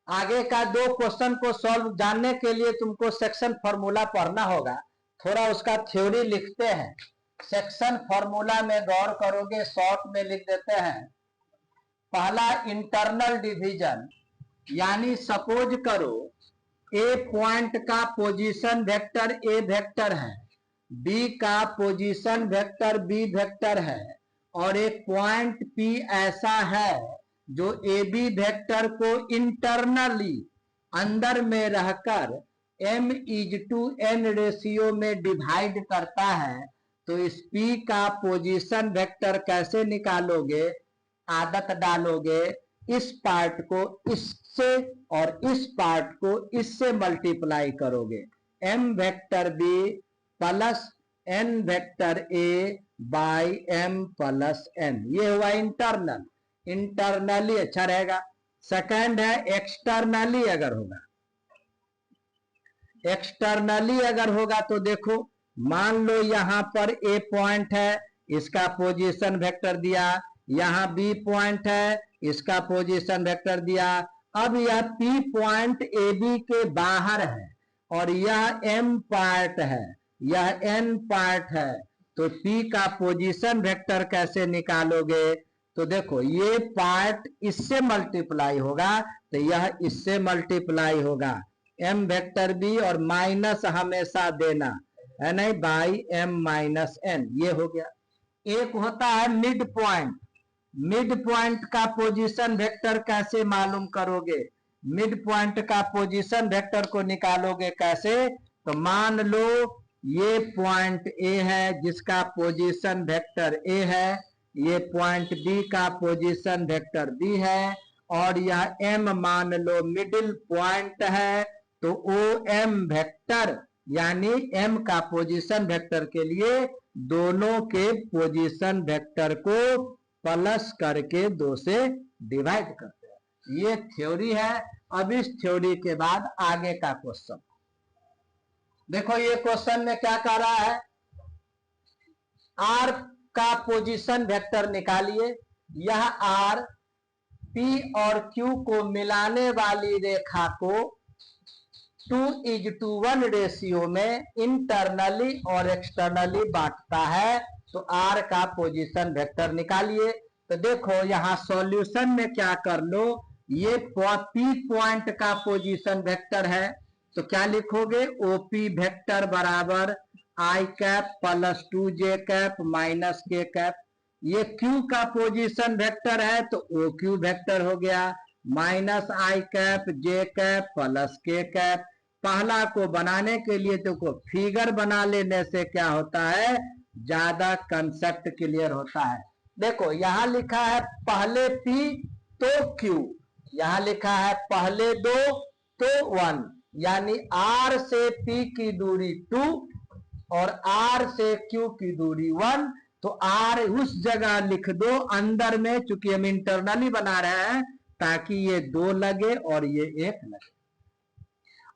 आगे का दो क्वेश्चन को सॉल्व जानने के लिए तुमको सेक्शन फॉर्मूला पढ़ना होगा, थोड़ा उसका थ्योरी लिखते हैं। सेक्शन फॉर्मूला में गौर करोगे, शॉर्ट में लिख देते हैं। पहला इंटरनल डिवीजन, यानी सपोज करो ए पॉइंट का पोजीशन वेक्टर ए वेक्टर है, बी का पोजीशन वेक्टर बी वेक्टर है, और एक पॉइंट पी ऐसा है जो ए बी वेक्टर को इंटरनली अंदर में रहकर m/n रेशियो में डिवाइड करता है। तो इस P का पोजीशन वेक्टर कैसे निकालोगे, आदत डालोगे, इस पार्ट को इससे और इस पार्ट को इससे मल्टीप्लाई करोगे, m vector b plus n vector a by m plus n। ये हुआ इंटरनल, इंटरनली अच्छा रहेगा। सेकंड है एक्सटर्नली अगर होगा, एक्सटर्नली अगर होगा तो देखो, मान लो यहां पर ए पॉइंट है, इसका पोजीशन वेक्टर दिया, यहां बी पॉइंट है, इसका पोजीशन वेक्टर दिया। अब यह पी पॉइंट ए बी के बाहर है और यह एम पार्ट है, यह एन पार्ट है, तो पी का पोजीशन वेक्टर कैसे निकालोगे, तो देखो ये पार्ट इससे मल्टीप्लाई होगा तो यह इससे मल्टीप्लाई होगा, m वेक्टर b और माइनस हमेशा देना है नहीं, बाई m माइनस n, ये हो गया। एक होता है मिड पॉइंट, मिड पॉइंट का पोजीशन वेक्टर कैसे मालूम करोगे, मिड पॉइंट का पोजीशन वेक्टर को निकालोगे कैसे, तो मान लो ये पॉइंट ए है जिसका पोजीशन वेक्टर ए है, ये पॉइंट बी का पोजीशन वेक्टर बी है, और यह m मान लो मिडिल पॉइंट है, तो ओ एम वेक्टर यानी m का पोजीशन वेक्टर के लिए दोनों के पोजीशन वेक्टर को प्लस करके 2 से डिवाइड करते हैं। ये थ्योरी है। अब इस थ्योरी के बाद आगे का क्वेश्चन देखो, ये क्वेश्चन में क्या कह रहा है, r का पोजीशन वेक्टर निकालिए। यह r p और q को मिलाने वाली रेखा को 2:1 रेशियो में इंटरनली और एक्सटर्नली बांटता है, तो r का पोजीशन वेक्टर निकालिए। तो देखो यहां सॉल्यूशन में क्या कर लो, ये p पॉइंट का पोजीशन वेक्टर है, तो क्या लिखोगे, OP वेक्टर बराबर i cap plus 2j cap minus k cap. ये q का पोजीशन वेक्टर है तो OQ वेक्टर हो गया, minus i cap j cap plus k cap. पहला को बनाने के लिए तो को फिगर बना लेने से क्या होता है, ज्यादा कंसेप्ट क्लियर होता है। देखो यहां लिखा है पहले p तो q, यहां लिखा है पहले 2 तो 1, यानी r से p की दूरी 2 और r से q की दूरी 1, तो r उस जगह लिख दो अंदर में, चूंकि हम इंटरनली बना रहे हैं ताकि ये 2 लगे और ये 1 लगे।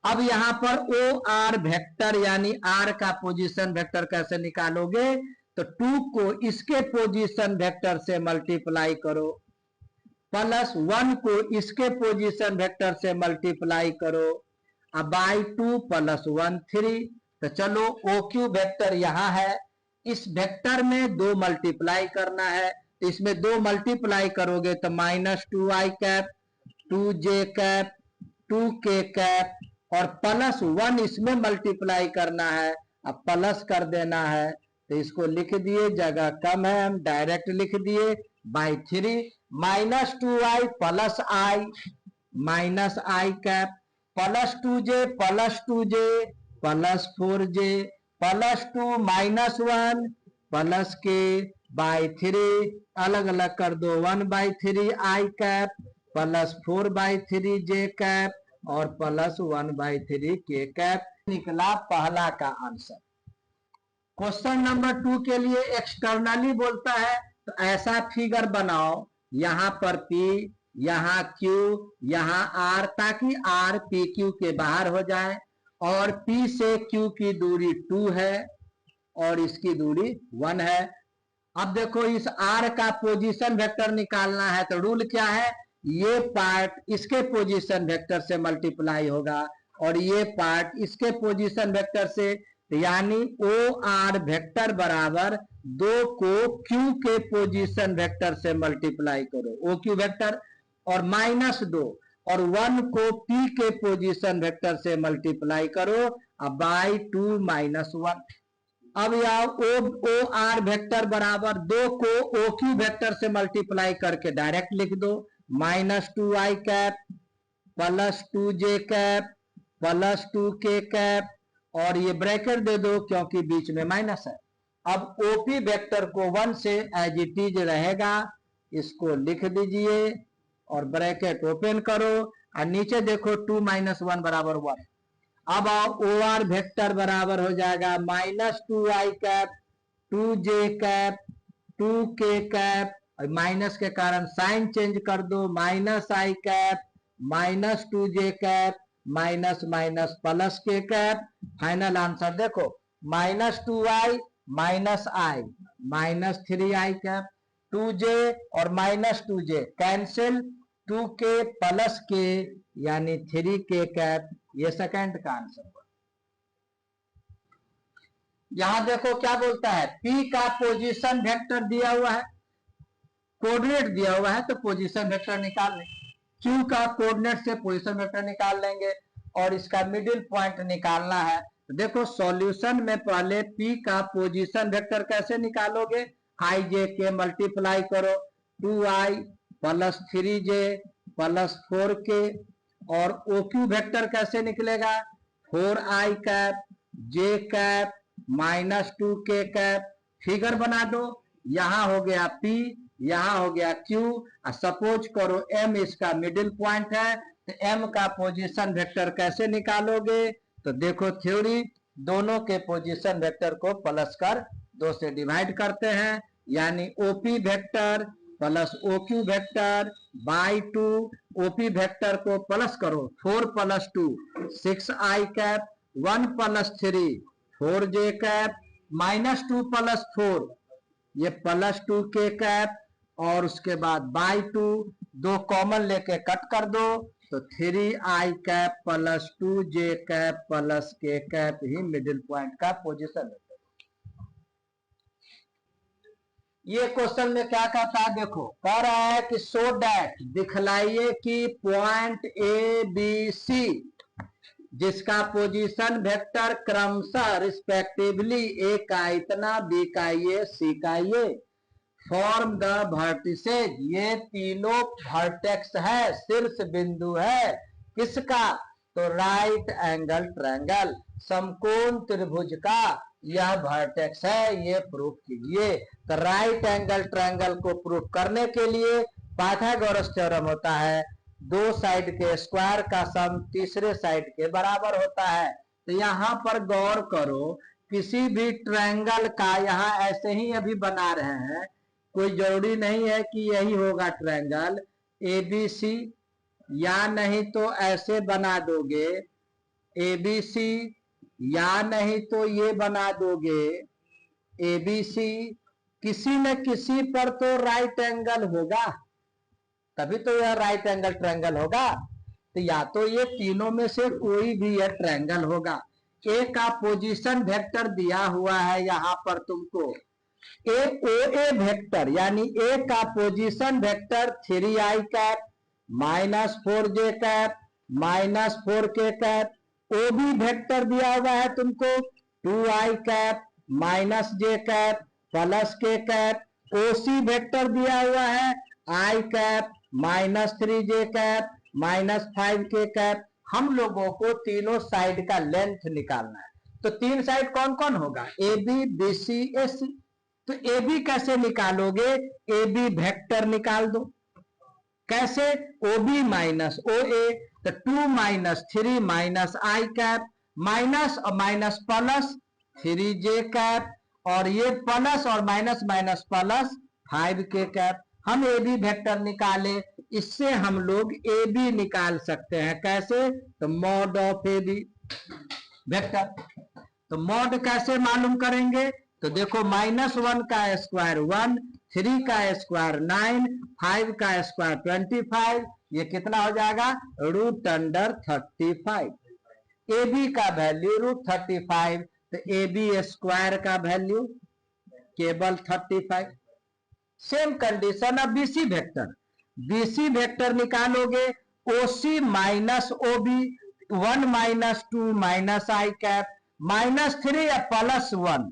अब यहां पर ओ आर वेक्टर यानी r का पोजीशन वेक्टर कैसे निकालोगे, तो 2 को इसके पोजीशन वेक्टर से मल्टीप्लाई करो, प्लस 1 को इसके पोजीशन वेक्टर से मल्टीप्लाई करो, अब बाई 2 प्लस 1 3। तो चलो OQ वेक्टर यहां है, इस वेक्टर में 2 मल्टीप्लाई करना है, तो इसमें 2 मल्टीप्लाई करोगे तो minus 2i cap 2j cap 2k cap और प्लस 1 इसमें मल्टीप्लाई करना है, अब प्लस कर देना है, तो इसको लिख दिए, जगह कम है हम डायरेक्ट लिख दिए by 3 minus 2i plus I minus I cap plus 2j plus 4j plus 2 minus 1 plus के बाई 3 अलग अलग कर दो 1/3 आई कैप प्लस 4/3 जे कैप और प्लस 1/3 के कैप निकला पहला का आंसर। क्वेश्चन नंबर 2 के लिए एक्सटर्नली बोलता है तो ऐसा फिगर बनाओ, यहां पर P, यहां Q, यहां R, ताकि R PQ के बाहर हो जाए और P से Q की दूरी 2 है और इसकी दूरी 1 है। अब देखो इस R का पोजीशन वेक्टर निकालना है तो रूल क्या है, ये पार्ट इसके पोजीशन वेक्टर से मल्टीप्लाई होगा और ये पार्ट इसके पोजीशन वेक्टर से, यानी OR वेक्टर बराबर 2 को Q के पोजीशन वेक्टर से मल्टीप्लाई करो, OQ वेक्टर, और -2 और 1 को P के पोजीशन वेक्टर से मल्टीप्लाई करो अब बाई 2 - 1। अब यह OR वेक्टर बराबर 2 को OQ वेक्टर से मल्टीप्लाई करके डायरेक्ट लिख दो, -2i cap plus 2j cap plus 2k cap और ये ब्रैकेट दे दो क्योंकि बीच में माइनस है। अब OP वेक्टर को 1 से एज इट इज रहेगा, इसको लिख दीजिए और ब्रैकेट ओपन करो और नीचे देखो 2 - 1 बराबर 1। अब OR वेक्टर बराबर हो जाएगा -2i cap 2j cap 2k cap, minus के कारण साइन चेंज कर दो, -i cap -2j cap minus minus plus K cap. Final answer देखो -2i - i -3i cap 2j और -2j कैंसिल 2k प्लस के यानी 3k कैप, ये second का आंसर हुआ। यहां देखो क्या बोलता है, P का पोजीशन वेक्टर दिया हुआ है, कोऑर्डिनेट दिया हुआ है तो पोजीशन वेक्टर निकाल लेंगे, Q का कोऑर्डिनेट से पोजीशन वेक्टर निकाल लेंगे और इसका मिडिल पॉइंट निकालना है। तो देखो सॉल्यूशन में पहले P का पोजीशन वेक्टर कैसे निकालोगे, ij के मल्टीप्लाई करो 2i plus 3j plus 4k और OQ वेक्टर कैसे निकलेगा 4i cap j cap -2k cap. Figure बना दो, यहां हो गया P, यहां हो गया Q, सपोज करो M इसका मिडिल पॉइंट है तो M का पोजीशन वेक्टर कैसे निकालोगे, तो देखो थ्योरी, दोनों के पोजीशन वेक्टर को प्लस कर 2 से डिवाइड करते हैं, यानी OP vector plus OQ vector by 2, OP vector को प्लस करो 4 plus 2 6i cap 1 plus 3 4j cap -2 plus 4 ये प्लस 2k कैप और उसके बाद बाई 2, 2 कॉमन लेके कट कर दो तो 3i cap plus 2j cap plus k cap ही मिडिल पॉइंट का पोजीशन है। ये क्वेश्चन में क्या कहता है, देखो कह रहा है कि सो डैट दिखलाइए कि पॉइंट ए बी सी जिसका पोजीशन वेक्टर क्रमशः रिस्पेक्टिवली ए का इतना, बी का ये, सी का ये, फॉर्म द वर्टिसेज, ये तीनों वर्टेक्स है, शीर्ष बिंदु है किसका, तो राइट एंगल ट्रायंगल, समकोण त्रिभुज का यह वर्टेक्स है, ये प्रूफ कीजिए। तो राइट एंगल ट्रायंगल को प्रूफ करने के लिए पाइथागोरस थ्योरम होता है, 2 साइड के स्क्वायर का सम तीसरे साइड के बराबर होता है। तो यहाँ पर गौर करो, किसी भी ट्रायंगल का यहाँ ऐसे ही अभी बना रहे हैं, कोई जरूरी नहीं है कि यही होगा ट्रायंगल ABC, या नहीं तो ऐसे बना दोगे ABC, या नहीं तो ये बना दोगे ABC, किसी न किसी पर तो राइट एंगल होगा, तभी तो यह राइट एंगल ट्रायंगल होगा। तो या तो ये तीनों में से कोई भी यह ट्रायंगल होगा। ए का पोजीशन वेक्टर दिया हुआ है यहाँ पर तुमको, OA वेक्टर, यानी ए का position vector 3i cap -4j cap -4k cap, OB vector दिया हुआ है तुमको 2i कैप माइनस जे कैप प्लस के कैप। ओसी वेक्टर दिया हुआ है I cap minus 3 J cap minus 5 K cap. हम लोगों को तीनों साइड का लेंथ निकालना है। तो तीन साइड कौन कौन होगा, A B B C A सी। तो ए बी कैसे निकालोगे, ए बी वेक्टर निकाल दो। कैसे, ओ बी माइनस ओ ए, तो 2 minus 3 minus I cap minus और माइनस प्लस 3 जे कैप, और ये प्लस और minus minus plus 5 K cap. हम ए बी वेक्टर निकाले, इससे हम लोग ए बी निकाल सकते हैं। कैसे, तो mod of A B vector. तो मॉड कैसे मालूम करेंगे, तो देखो -1 का स्क्वायर 1, 3 का स्क्वायर 9, 5 का स्क्वायर 25, ये कितना हो जाएगा √35। ए बी का वैल्यू √35, तो ए बी स्क्वायर का वैल्यू केवल 35। सेम कंडीशन अब बीसी वेक्टर, बीसी वेक्टर निकालोगे, OC minus O B 1 minus 2 minus I cap -3 या +1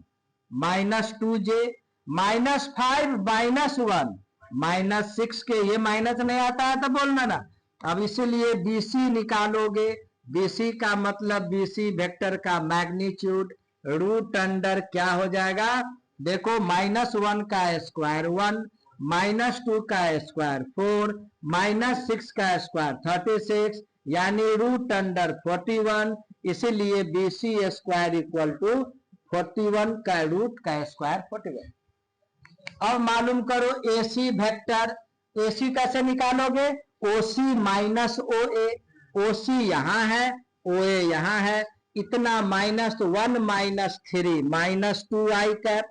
-2 जे -5 -1 -6 के, ये माइनस नहीं आता है तो बोलना ना। अब इसीलिए बीसी निकालोगे, बीसी का मतलब बीसी वेक्टर का मैग्नीट्यूड √अंडर क्या हो जाएगा, देखो -1 का स्क्वायर 1 -2 का स्क्वायर 4 -6 का स्क्वायर 36 यानी √41। इसीलिए B C square equal to 41 का रूट का स्क्वायर 41। अब मालूम करो ए सी वेक्टर, ए सी कैसे निकालोगे, ओ सी माइनस ओ ए, ओ सी यहाँ है ओ ए यहाँ है, इतना -1 -3 -2 आई कैप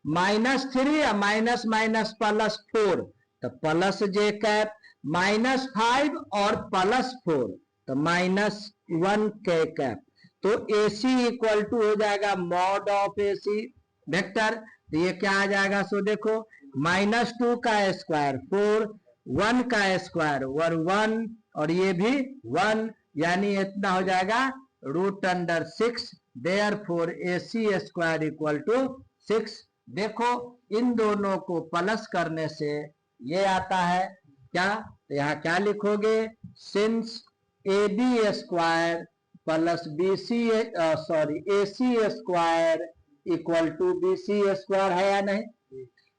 -3 या माइनस माइनस +4 तो प्लस जे कैप -5 और +4 तो -1 के कैप। तो ए सी इक्वल टू हो जाएगा mod of A C vector. तो ये क्या आ जाएगा, सो देखो -2 का स्क्वायर 4 1 का स्क्वायर 1 और ये भी 1 यानी इतना हो जाएगा √6। Therefore A C square equal to 6। देखो इन दोनों को प्लस करने से ये आता है क्या, तो यहाँ क्या लिखोगे, since A B square plus B C A C square equal to B C square है या नहीं।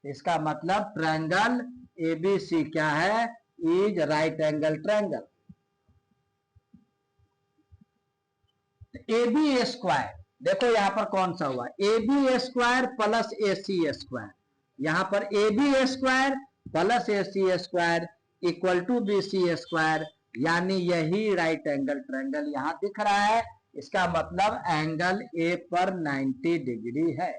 इसका मतलब ट्रायंगल ए बी सी क्या है, is right angle triangle. A B square देखो यहाँ पर कौन सा हुआ, A B square plus A C square, यहाँ पर A B square plus A C square equal to B C square, यानी यही राइट एंगल ट्रायंगल यहाँ दिख रहा है। इसका मतलब एंगल ए पर 90 डिग्री है।